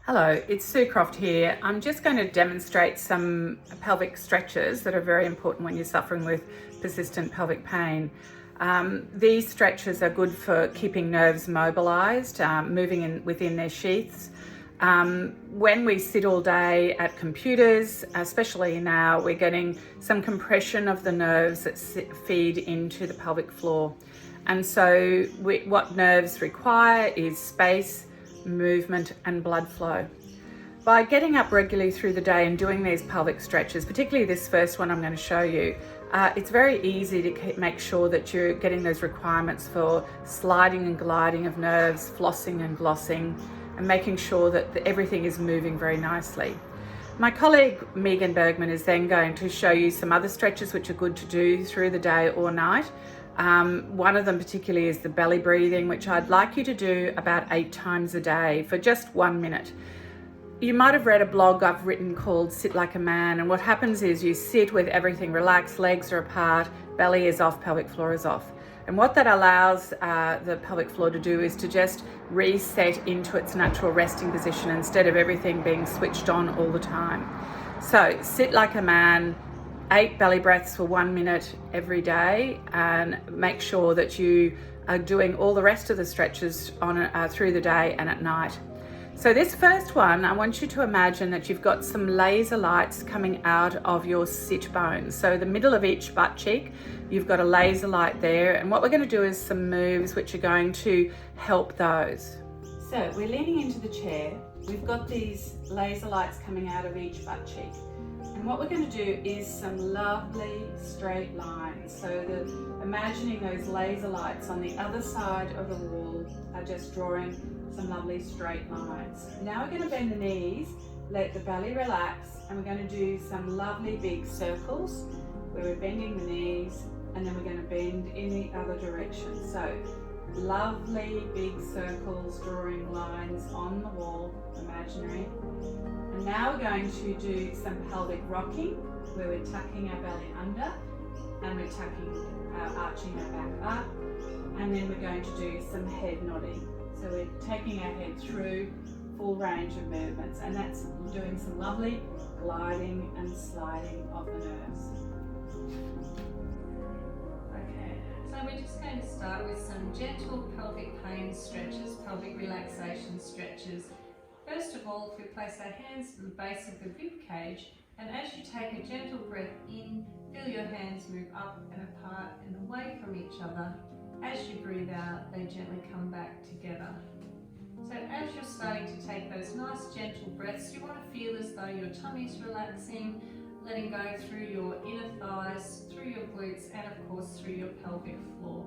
Hello, it's Sue Croft here. I'm just going to demonstrate some pelvic stretches that are very important when you're suffering with persistent pelvic pain. These stretches are good for keeping nerves mobilized, moving within their sheaths. When we sit all day at computers, especially now, we're getting some compression of the nerves that feed into the pelvic floor. And so what nerves require is space, movement and blood flow. By getting up regularly through the day and doing these pelvic stretches, particularly this first one I'm going to show you, it's very easy to make sure that you're getting those requirements for sliding and gliding of nerves, flossing and glossing, and making sure that everything is moving very nicely. My colleague Megan Bergman is then going to show you some other stretches which are good to do through the day or night. One of them particularly is the belly breathing, which I'd like you to do about 8 times a day for just 1 minute. You might have read a blog I've written called Sit Like a Man, and what happens is you sit with everything relaxed, legs are apart, belly is off, pelvic floor is off. And what that allows the pelvic floor to do is to just reset into its natural resting position instead of everything being switched on all the time. So sit like a man, 8 belly breaths for 1 minute every day, and make sure that you are doing all the rest of the stretches through the day and at night. So this first one, I want you to imagine that you've got some laser lights coming out of your sit bones. So the middle of each butt cheek, you've got a laser light there. And what we're going to do is some moves which are going to help those. So we're leaning into the chair. We've got these laser lights coming out of each butt cheek. And what we're going to do is some lovely straight lines. So imagining those laser lights on the other side of the wall are just drawing some lovely straight lines. Now we're going to bend the knees, let the belly relax, and we're going to do some lovely big circles where we're bending the knees, and then we're going to bend in the other direction. So lovely big circles, drawing lines on the wall, imaginary. And now we're going to do some pelvic rocking where we're tucking our belly under and we're arching our back up, and then we're going to do some head nodding. So we're taking our head through full range of movements, and that's doing some lovely gliding and sliding of the nerves. Okay, so we're just going to start with some gentle pelvic pain stretches, pelvic relaxation stretches. First of all, if we place our hands at the base of the rib cage, and as you take a gentle breath in, feel your hands move up and apart and away from each other. As you breathe out, they gently come back together. So as you're starting to take those nice gentle breaths, you want to feel as though your tummy's relaxing, letting go through your inner thighs, through your glutes, and of course through your pelvic floor.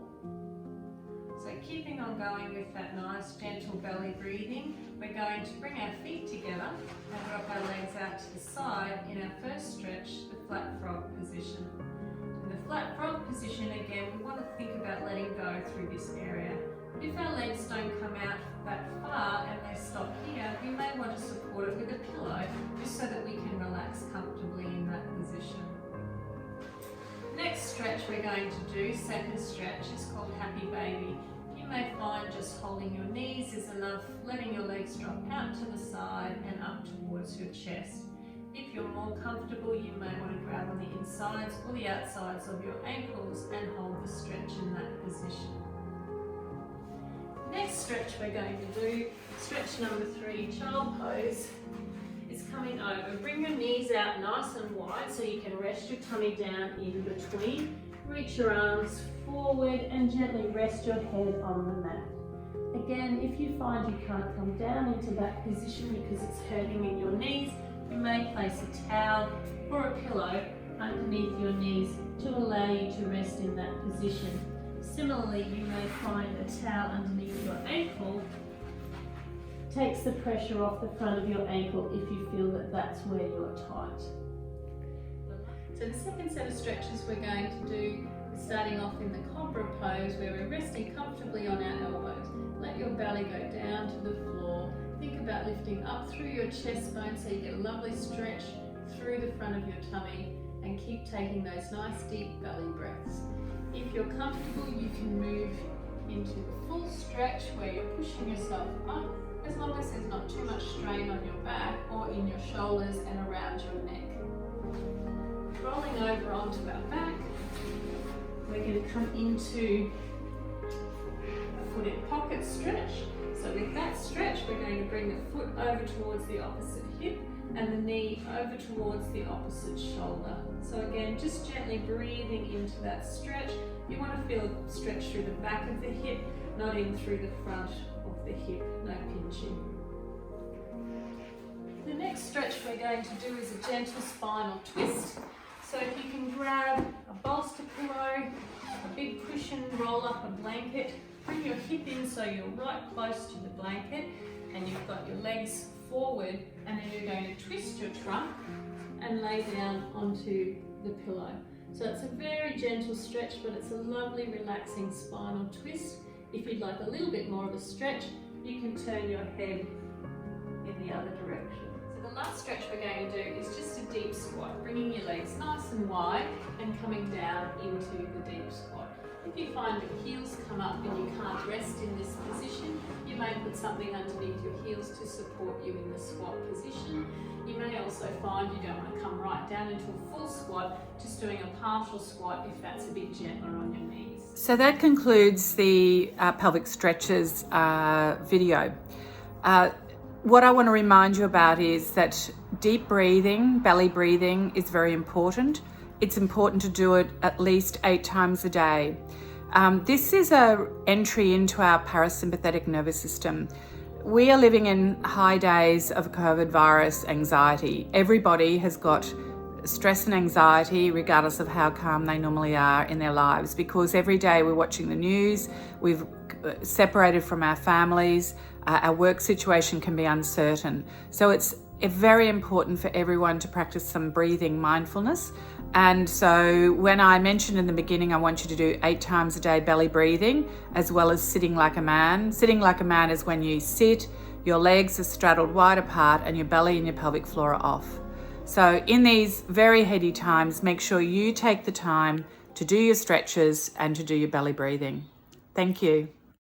So keeping on going with that nice gentle belly breathing, we're going to bring our feet together and drop our legs out to the side in our first stretch, the flat frog position. In the flat frog position, again, we want to think about letting go through this area. But if our legs don't come out that far and they stop here, we may want to support it with a pillow just so that we can relax comfortably in that position. Next stretch we're going to do, second stretch, is called Happy Baby. You may find just holding your knees is enough, letting your legs drop out to the side and up towards your chest. If you're more comfortable, you may want to grab on the insides or the outsides of your ankles and hold the stretch in that position. Next stretch we're going to do, stretch number 3, child pose, is coming over. Bring your knees out nice and wide so you can rest your tummy down in between. Reach your arms forward and gently rest your head on the mat. Again, if you find you can't come down into that position because it's hurting in your knees, you may place a towel or a pillow underneath your knees to allow you to rest in that position. Similarly, you may find a towel underneath your ankle takes the pressure off the front of your ankle if you feel that that's where you're tight. So the second set of stretches we're going to do is starting off in the cobra pose where we're resting comfortably on our elbows. Let your belly go down to the floor. Think about lifting up through your chest bone so you get a lovely stretch through the front of your tummy, and keep taking those nice deep belly breaths. If you're comfortable, you can move into the full stretch where you're pushing yourself up as long as there's not too much strain on your back or in your shoulders and around your neck. Rolling over onto our back, we're going to come into a foot in pocket stretch. So with that stretch, we're going to bring the foot over towards the opposite hip and the knee over towards the opposite shoulder. So again, just gently breathing into that stretch. You want to feel a stretch through the back of the hip, not in through the front of the hip, no pinching. The next stretch we're going to do is a gentle spinal twist. So if you can grab a bolster pillow, a big cushion, roll up a blanket, bring your hip in so you're right close to the blanket and you've got your legs forward, and then you're going to twist your trunk and lay down onto the pillow. So it's a very gentle stretch, but it's a lovely relaxing spinal twist. If you'd like a little bit more of a stretch, you can turn your head in the other direction. So the last stretch we're going to do is just a deep squat, bringing your legs nice and wide and coming down into the deep squat. If you find your heels come up and you can't rest in this position, you may put something underneath your heels to support you in the squat position. You may also find you don't want to come right down into a full squat, just doing a partial squat if that's a bit gentler on your knees. So that concludes the pelvic stretches video. What I want to remind you about is that deep breathing, belly breathing, is very important. It's important to do it at least 8 times a day. This is an entry into our parasympathetic nervous system. We are living in high days of COVID virus anxiety. Everybody has got stress and anxiety regardless of how calm they normally are in their lives, because every day we're watching the news, we've separated from our families, our work situation can be uncertain. So it's very important for everyone to practice some breathing mindfulness. And so when I mentioned in the beginning, I want you to do 8 times a day belly breathing, as well as sitting like a man. Sitting like a man is when you sit, your legs are straddled wide apart and your belly and your pelvic floor are off. So in these very heady times, make sure you take the time to do your stretches and to do your belly breathing. Thank you.